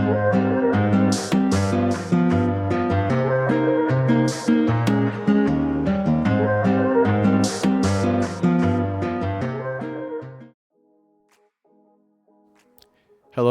Hello,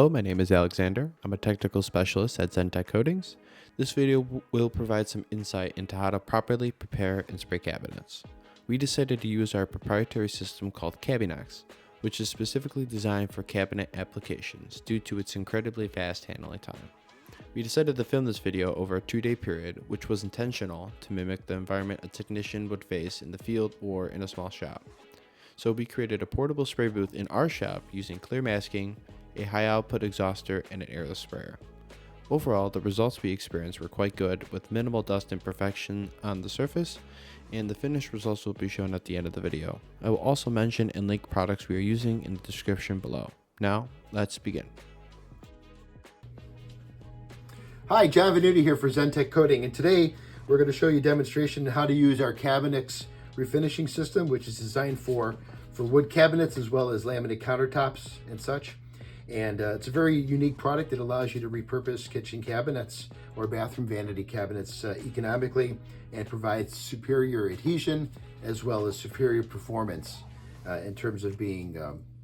my name is Alexander. I'm a technical specialist at Zen-Tek Coatings. This video will provide some insight into how to properly prepare and spray cabinets. We decided to use our proprietary system called CABINEXT, which is specifically designed for cabinet applications due to its incredibly fast handling time. We decided to film this video over a 2-day period, which was intentional to mimic the environment a technician would face in the field or in a small shop. So we created a portable spray booth in our shop using clear masking, a high output exhauster, and an airless sprayer. Overall, the results we experienced were quite good, with minimal dust imperfection on the surface, and the finished results will be shown at the end of the video. I will also mention and link products we are using in the description below. Now, let's begin. Hi, John Venuti here for Zen-Tek Coating, and today we're going to show you a demonstration on how to use our CABINEXT refinishing system, which is designed for wood cabinets as well as laminate countertops and such. And it's a very unique product that allows you to repurpose kitchen cabinets or bathroom vanity cabinets economically, and provides superior adhesion as well as superior performance in terms of being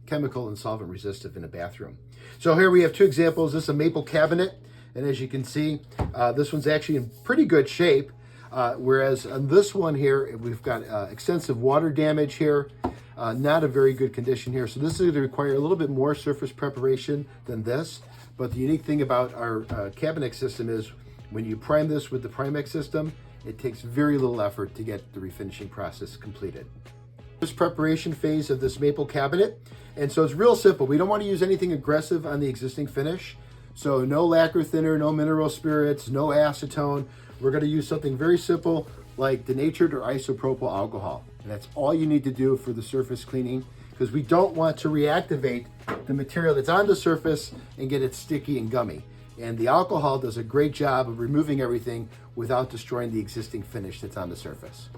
chemical and solvent resistant in a bathroom. So here we have two examples. This is a maple cabinet, and as you can see, this one's actually in pretty good shape, whereas on this one here, we've got extensive water damage here. Not a very good condition here. So this is going to require a little bit more surface preparation than this. But the unique thing about our CABINEXT system is when you prime this with the Primex system, it takes very little effort to get the refinishing process completed. This preparation phase of this maple cabinet. And so it's real simple. We don't want to use anything aggressive on the existing finish. So no lacquer thinner, no mineral spirits, no acetone. We're going to use something very simple like denatured or isopropyl alcohol. And that's all you need to do for the surface cleaning, because we don't want to reactivate the material that's on the surface and get it sticky and gummy. And the alcohol does a great job of removing everything without destroying the existing finish that's on the surface.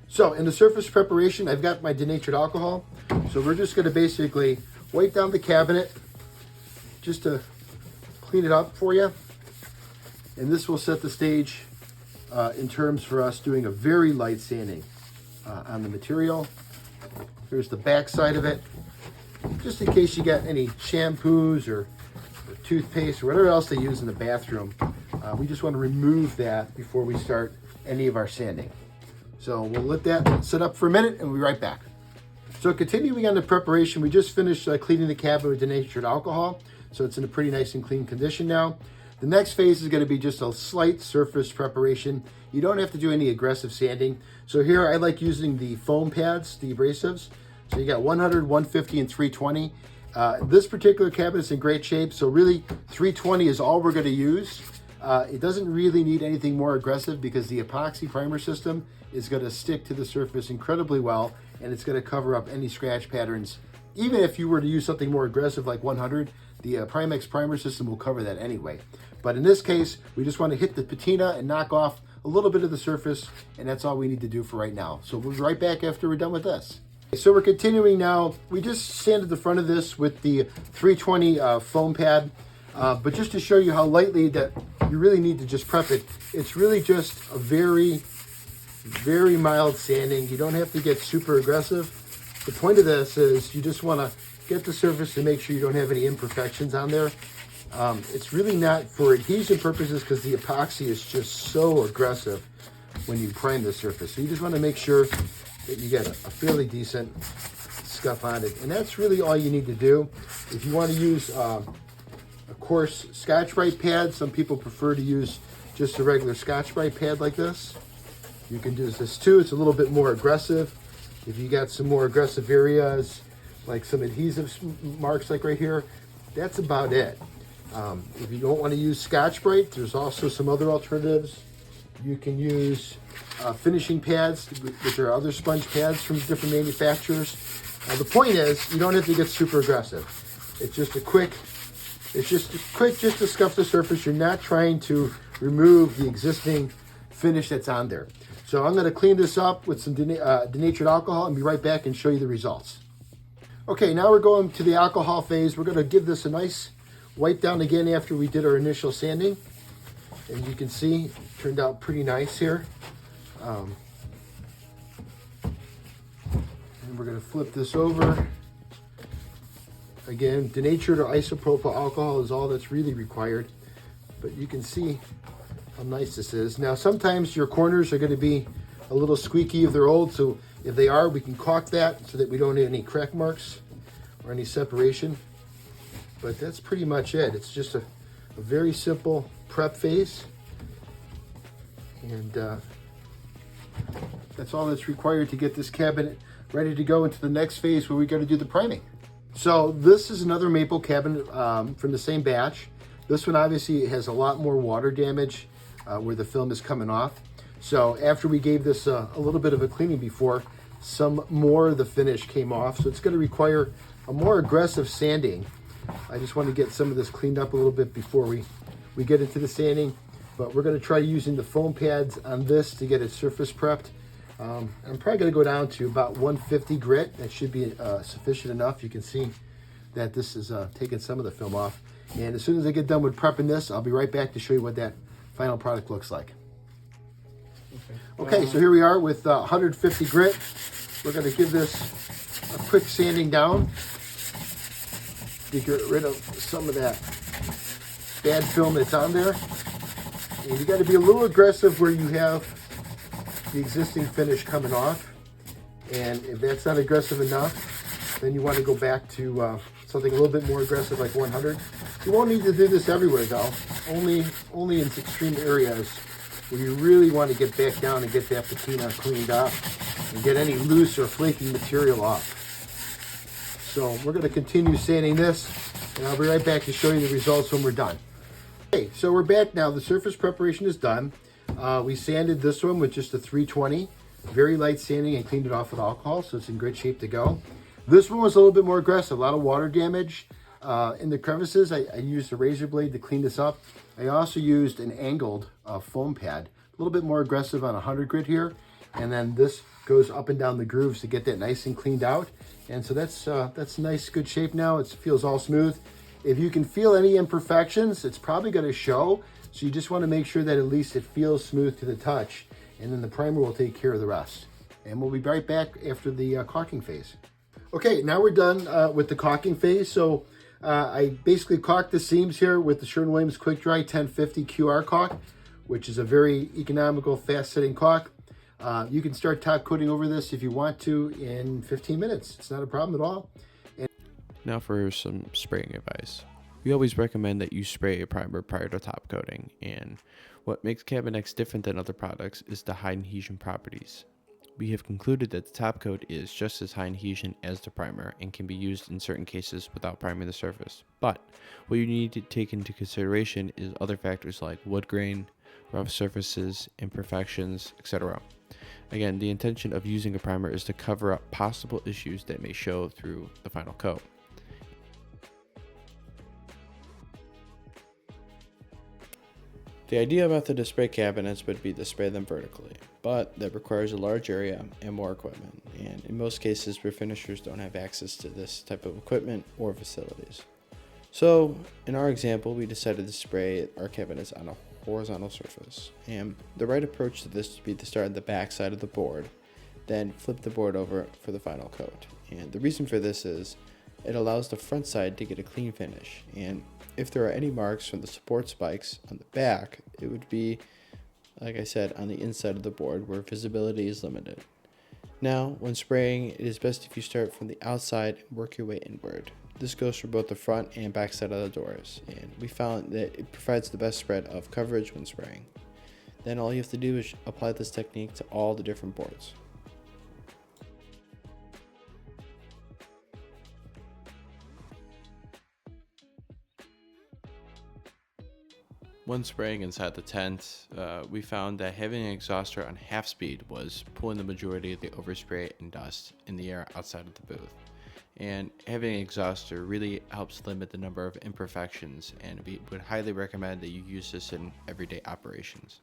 So in the surface preparation, I've got my denatured alcohol. So we're just going to basically wipe down the cabinet just to clean it up for you. And this will set the stage in terms for us doing a very light sanding on the material. Here's the back side of it, just in case you got any shampoos or toothpaste or whatever else they use in the bathroom. We just want to remove that before we start any of our sanding. So we'll let that sit up for a minute and we'll be right back. So continuing on the preparation, we just finished cleaning the cabinet with denatured alcohol, so it's in a pretty nice and clean condition now. The next phase is going to be just a slight surface preparation. You don't have to do any aggressive sanding. So here I like using the foam pads, the abrasives. So you got 100, 150, and 320. This particular cabinet's in great shape, so really 320 is all we're going to use. It doesn't really need anything more aggressive because the epoxy primer system is going to stick to the surface incredibly well, and it's going to cover up any scratch patterns. Even if you were to use something more aggressive like 100, the Primex primer system will cover that anyway. But in this case, we just want to hit the patina and knock off a little bit of the surface, and that's all we need to do for right now. So we'll be right back after we're done with this. So we're continuing now. We just sanded the front of this with the 320 foam pad, but just to show you how lightly that you really need to just prep it. It's really just a very, very mild sanding. You don't have to get super aggressive. The point of this is you just want to get the surface to make sure you don't have any imperfections on there. It's really not for adhesion purposes because the epoxy is just so aggressive when you prime the surface. So you just want to make sure that you get a fairly decent scuff on it. And that's really all you need to do. If you want to use a coarse Scotch-Brite pad, some people prefer to use just a regular Scotch-Brite pad like this. You can do this too. It's a little bit more aggressive. If you got some more aggressive areas, like some adhesive marks like right here, that's about it. If you don't want to use Scotch-Brite, there's also some other alternatives. You can use finishing pads, which are other sponge pads from different manufacturers. The point is, you don't have to get super aggressive. It's just a quick just to scuff the surface. You're not trying to remove the existing finish that's on there. So I'm going to clean this up with some denatured alcohol and be right back and show you the results. Okay, now we're going to the alcohol phase. We're going to give this a nice wiped down again after we did our initial sanding. And you can see, it turned out pretty nice here. And we're gonna flip this over. Again, denatured or isopropyl alcohol is all that's really required. But you can see how nice this is. Now, sometimes your corners are gonna be a little squeaky if they're old, so if they are, we can caulk that so that we don't have any crack marks or any separation. But that's pretty much it. It's just a very simple prep phase. And that's all that's required to get this cabinet ready to go into the next phase where we got to do the priming. So this is another maple cabinet from the same batch. This one obviously has a lot more water damage where the film is coming off. So after we gave this a little bit of a cleaning before, some more of the finish came off. So it's going to require a more aggressive sanding. I just want to get some of this cleaned up a little bit before we get into the sanding. But we're going to try using the foam pads on this to get it surface prepped. I'm probably going to go down to about 150 grit. That should be sufficient enough. You can see that this is taking some of the film off. And as soon as I get done with prepping this, I'll be right back to show you what that final product looks like. Okay, so here we are with 150 grit. We're going to give this a quick sanding down to get rid of some of that bad film that's on there. And you got to be a little aggressive where you have the existing finish coming off. And if that's not aggressive enough, then you want to go back to something a little bit more aggressive like 100. You won't need to do this everywhere though, only in extreme areas where you really want to get back down and get that patina cleaned up and get any loose or flaky material off. So we're going to continue sanding this, and I'll be right back to show you the results when we're done. Okay, so we're back now. The surface preparation is done. We sanded this one with just a 320, very light sanding, and cleaned it off with alcohol, so it's in great shape to go. This one was a little bit more aggressive, a lot of water damage. In the crevices, I used a razor blade to clean this up. I also used an angled foam pad, a little bit more aggressive on 100 grit here. And then this goes up and down the grooves to get that nice and cleaned out. And so that's nice, good shape now. It feels all smooth. If you can feel any imperfections, it's probably going to show. So you just want to make sure that at least it feels smooth to the touch. And then the primer will take care of the rest. And we'll be right back after the caulking phase. Okay, now we're done with the caulking phase. So I basically caulked the seams here with the Sherwin-Williams Quick Dry 1050 QR caulk, which is a very economical, fast-setting caulk. You can start top coating over this if you want to in 15 minutes. It's not a problem at all. Now for some spraying advice. We always recommend that you spray a primer prior to top coating, and what makes CABINEXT different than other products is the high adhesion properties. We have concluded that the top coat is just as high adhesion as the primer and can be used in certain cases without priming the surface. But what you need to take into consideration is other factors like wood grain, rough surfaces, imperfections, etc. Again, the intention of using a primer is to cover up possible issues that may show through the final coat. The ideal method to spray cabinets would be to spray them vertically, but that requires a large area and more equipment, and in most cases refinishers don't have access to this type of equipment or facilities. So in our example, we decided to spray our cabinets on a horizontal surface, and the right approach to this would be to start at the back side of the board, then flip the board over for the final coat. And the reason for this is it allows the front side to get a clean finish, and if there are any marks from the support spikes on the back, it would be, like I said, on the inside of the board where visibility is limited. Now, when spraying, it is best if you start from the outside and work your way inward. This goes for both the front and back side of the doors, and we found that it provides the best spread of coverage when spraying. Then all you have to do is apply this technique to all the different boards. When spraying inside the tent, we found that having an exhauster on half speed was pulling the majority of the overspray and dust in the air outside of the booth. And having an exhauster really helps limit the number of imperfections, and we would highly recommend that you use this in everyday operations.